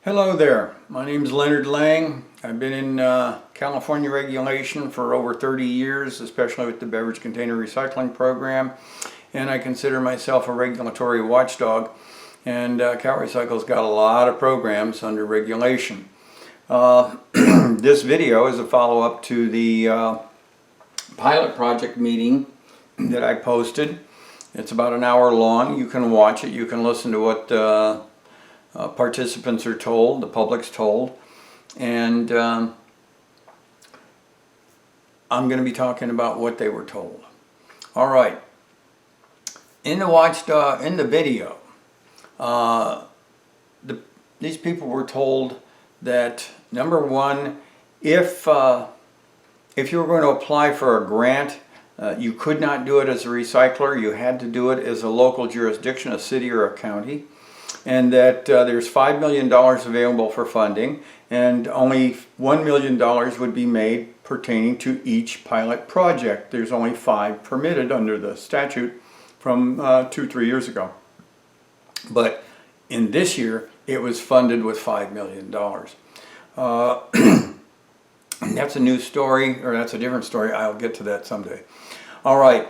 Hello there, my name is Leonard Lang. I've been in California regulation for over 30 years, especially with the beverage container recycling program, and I consider myself a regulatory watchdog. And CalRecycle's got a lot of programs under regulation. This video is a follow-up to the pilot project meeting that I posted. It's about an hour long. You can watch it, you can listen to what participants are told, the public's told, and I'm going to be talking about what they were told. All right. In the video, these people were told that number one, if you were going to apply for a grant, you could not do it as a recycler. You had to do it as a local jurisdiction, a city or a county. And that there's $5 million available for funding, and only $1 million would be made pertaining to each pilot project. There's only 5 permitted under the statute from 2-3 years ago. But in this year, it was funded with $5 million. That's a new story, or that's a different story. I'll get to that someday. All right.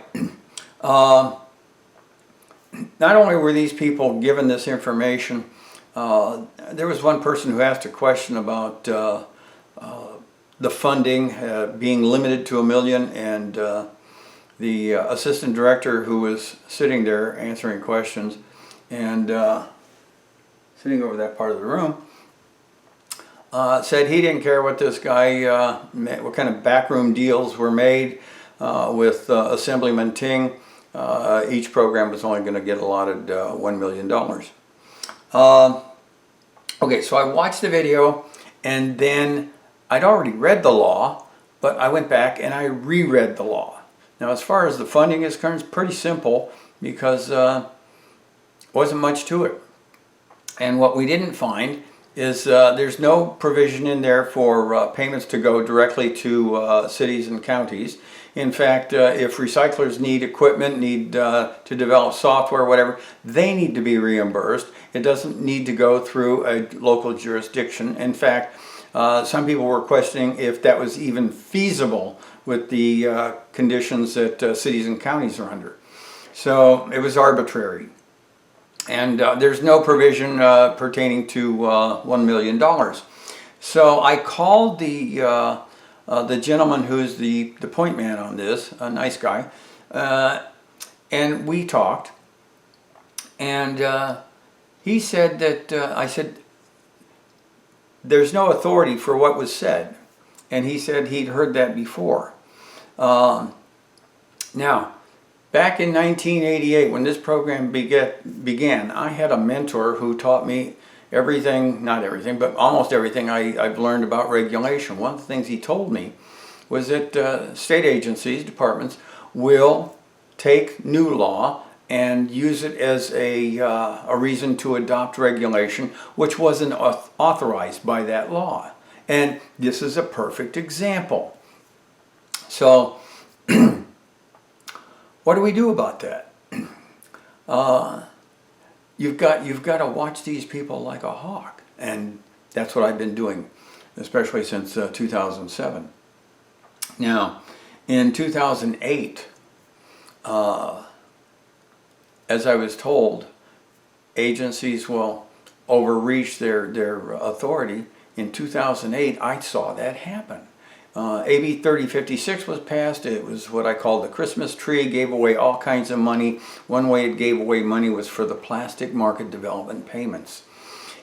Not only were these people given this information, there was one person who asked a question about the funding being limited to $1 million, and the assistant director who was sitting there answering questions and sitting over that part of the room said he didn't care what this guy, what kind of backroom deals were made with Assemblyman Ting. Each program was only going to get allotted $1 million. Okay, so I watched the video, and then I'd already read the law, but I went back and I reread the law. Now, as far as the funding is concerned, it's pretty simple because wasn't much to it. And what we didn't find is there's no provision in there for payments to go directly to cities and counties. In fact, if recyclers need equipment, need to develop software, whatever, they need to be reimbursed. It doesn't need to go through a local jurisdiction. In fact, some people were questioning if that was even feasible with the conditions that cities and counties are under. So it was arbitrary. And there's no provision pertaining to $1 million. So I called the gentleman who's the point man on this, a nice guy, and we talked, and he said that, I said, there's no authority for what was said, and he said he'd heard that before. Now, back in 1988, when this program began, I had a mentor who taught me everything, not everything, but almost everything I've learned about regulation. One of the things he told me was that state agencies, departments, will take new law and use it as a reason to adopt regulation which wasn't authorized by that law. And this is a perfect example. So, what do we do about that? You've got to watch these people like a hawk, and that's what I've been doing, especially since 2007. Now, in 2008, as I was told, agencies will overreach their authority. In 2008, I saw that happen. AB 3056 was passed. It was what I call the Christmas tree, gave away all kinds of money. One way it gave away money was for the plastic market development payments.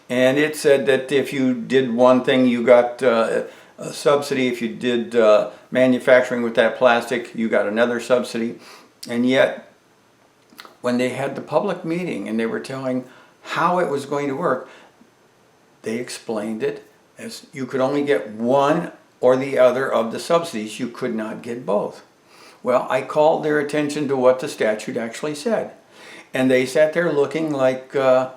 And it said that if you did one thing, you got a subsidy. If you did manufacturing with that plastic, you got another subsidy. And yet, when they had the public meeting and they were telling how it was going to work, they explained it as you could only get one or the other of the subsidies. You could not get both. Well, I called their attention to what the statute actually said. And they sat there looking like the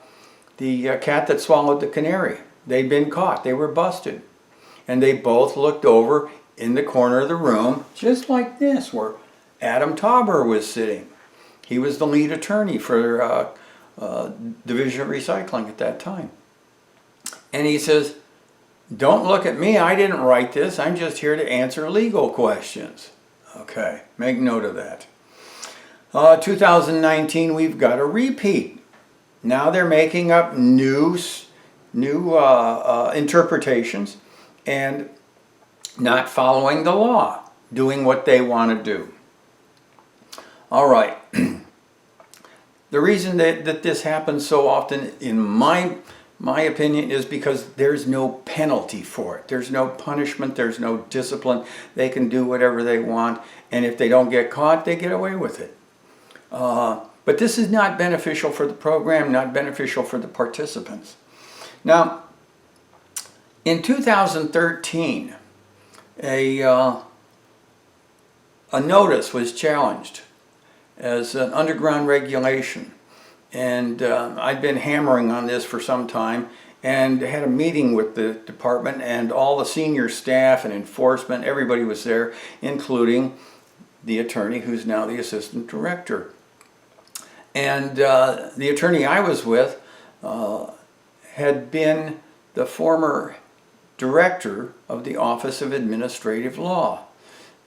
cat that swallowed the canary. They'd been caught. They were busted. And they both looked over in the corner of the room, just like this, where Adam Tauber was sitting. He was the lead attorney for Division of Recycling at that time. And he says, don't look at me, I didn't write this, I'm just here to answer legal questions. Okay, make note of that. 2019, we've got a repeat. Now they're making up new interpretations and not following the law, doing what they want to do. All right. The reason that this happens so often, in my opinion, is because there's no penalty for it. There's no punishment, there's no discipline. They can do whatever they want, and if they don't get caught, they get away with it. But this is not beneficial for the program, not beneficial for the participants. Now, in 2013, a notice was challenged as an underground regulation, and I'd been hammering on this for some time and had a meeting with the department, and all the senior staff and enforcement, everybody was there, including the attorney who's now the assistant director. And the attorney I was with had been the former director of the Office of Administrative Law.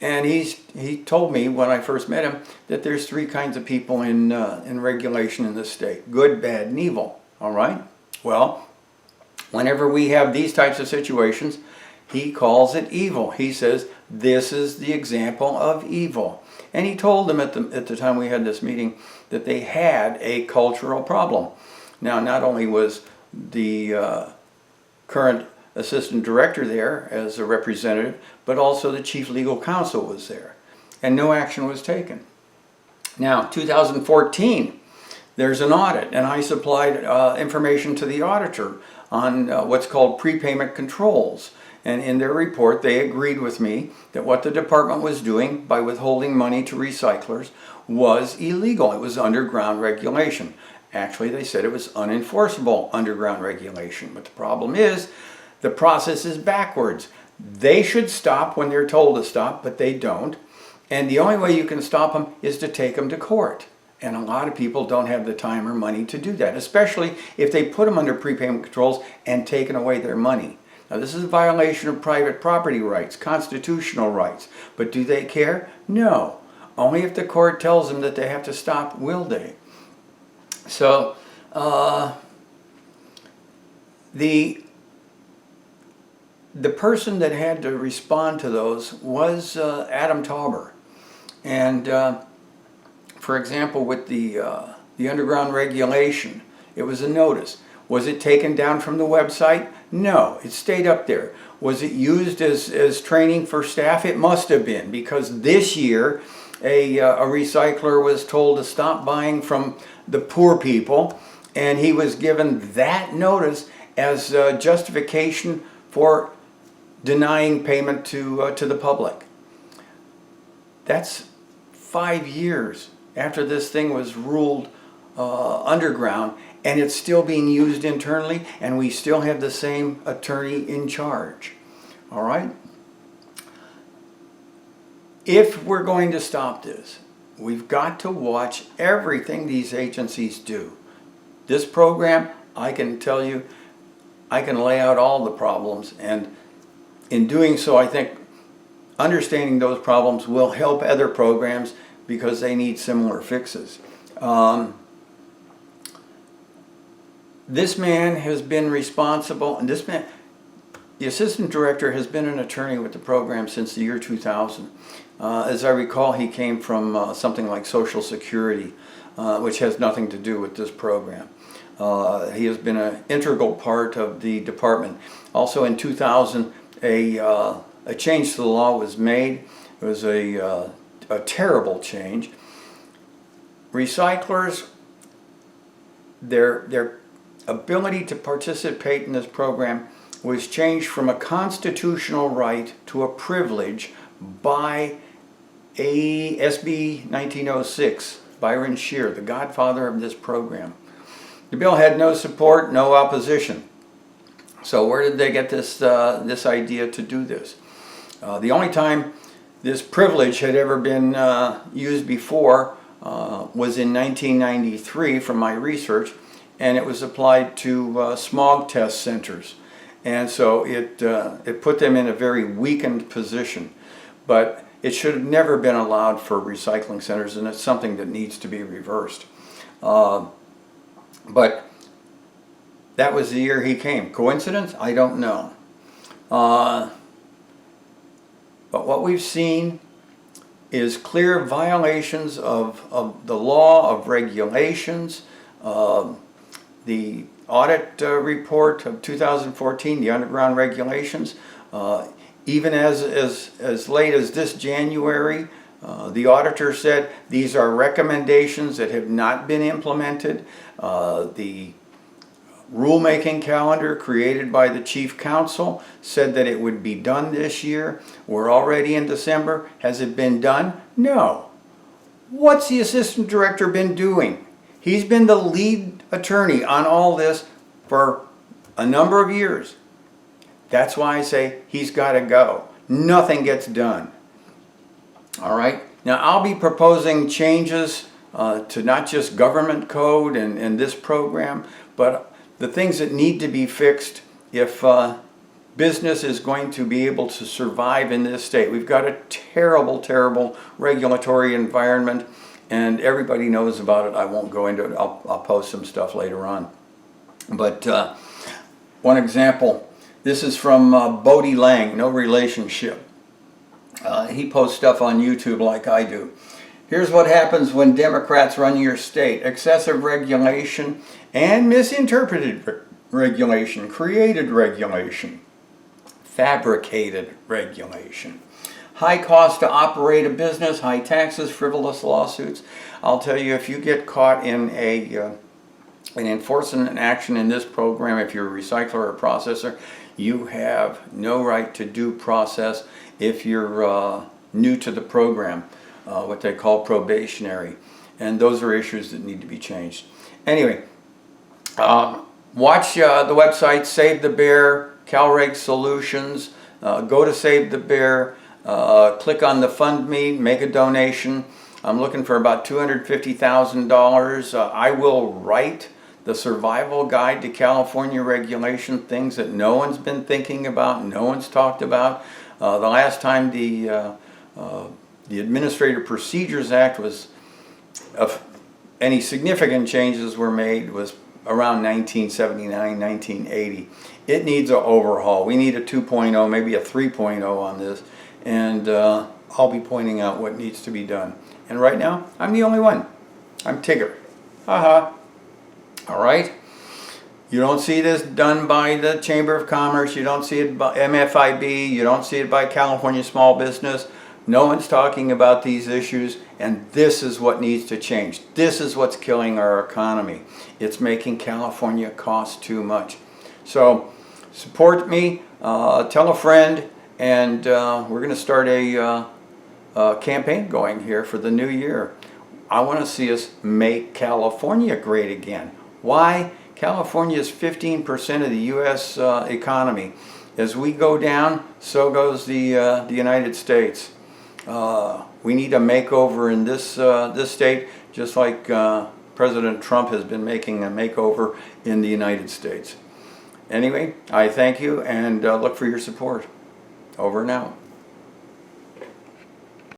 And he told me when I first met him that there's three kinds of people in regulation in this state: good, bad, and evil. All right? Well, whenever we have these types of situations, he calls it evil. He says, this is the example of evil. And he told them at the time we had this meeting that they had a cultural problem. Now, not only was the current assistant director there as a representative, but also the chief legal counsel was there, and no action was taken. Now, 2014, there's an audit, and I supplied information to the auditor on what's called prepayment controls. And in their report, they agreed with me that what the department was doing by withholding money to recyclers was illegal. It was underground regulation. Actually, they said it was unenforceable underground regulation. But the problem is, the process is backwards. They should stop when they're told to stop, but they don't. And the only way you can stop them is to take them to court. And a lot of people don't have the time or money to do that, especially if they put them under prepayment controls and taken away their money. Now, this is a violation of private property rights, constitutional rights. But do they care? No. Only if the court tells them that they have to stop will they. So, the person that had to respond to those was Adam Tauber. And for example, with the underground regulation, it was a notice. Was it taken down from the website? No, it stayed up there. Was it used as training for staff? It must have been, because this year a recycler was told to stop buying from the poor people, and he was given that notice as justification for denying payment to the public. That's 5 years after this thing was ruled underground, and it's still being used internally, and we still have the same attorney in charge. All right? If we're going to stop this, we've got to watch everything these agencies do. This program, I can tell you, I can lay out all the problems, and in doing so, I think understanding those problems will help other programs because they need similar fixes. This man has been responsible, and the assistant director has been an attorney with the program since the year 2000. As I recall, he came from something like Social Security, which has nothing to do with this program. He has been an integral part of the department. Also in 2000, a change to the law was made. It was a terrible change. Recyclers, their ability to participate in this program was changed from a constitutional right to a privilege by SB 1906, Byron Shear, the godfather of this program. The bill had no support, no opposition. So where did they get this idea to do this? The only time this privilege had ever been used before was in 1993 from my research, and it was applied to smog test centers. and so it put them in a very weakened position. But it should have never been allowed for recycling centers, and it's something that needs to be reversed. But that was the year he came. Coincidence? I don't know. But what we've seen is clear violations of the law, of regulations. The audit report of 2014, the underground regulations, even as late as this January, the auditor said these are recommendations that have not been implemented. The rulemaking calendar created by the chief counsel said that it would be done this year. We're already in December. Has it been done? No. What's the assistant director been doing? He's been the lead attorney on all this for a number of years. That's why I say he's got to go. Nothing gets done. All right. Now I'll be proposing changes to not just government code and this program, but the things that need to be fixed if business is going to be able to survive in this state. We've got a terrible, terrible regulatory environment, and everybody knows about it. I won't go into it. I'll post some stuff later on. But one example, this is from Bodie Lang, no relationship. He posts stuff on YouTube like I do. Here's what happens when Democrats run your state. Excessive regulation and misinterpreted regulation, created regulation, fabricated regulation. High cost to operate a business, high taxes, frivolous lawsuits. I'll tell you, if you get caught in an enforcement action in this program, if you're a recycler or a processor, you have no right to due process if you're new to the program. What they call probationary, and those are issues that need to be changed. Anyway, watch the website Save the Bear, CalReg Solutions. Go to Save the Bear, click on the Fund Me, make a donation. I'm looking for about $250,000. I will write the survival guide to California regulation, things that no one's been thinking about, no one's talked about. The last time the Administrative Procedures Act was, any significant changes were made was around 1979, 1980. It needs an overhaul. We need a 2.0, maybe a 3.0 on this, and I'll be pointing out what needs to be done. And right now, I'm the only one. I'm Tigger. Haha. All right? You don't see this done by the Chamber of Commerce. You don't see it by MFIB. You don't see it by California Small Business. No one's talking about these issues, and this is what needs to change. This is what's killing our economy. It's making California cost too much. So support me, tell a friend, and we're going to start a campaign going here for the new year. I want to see us make California great again. Why? California is 15% of the U.S. economy. As we go down, so goes the United States. We need a makeover in this state, just like President Trump has been making a makeover in the United States. Anyway, I thank you and look for your support. Over and out.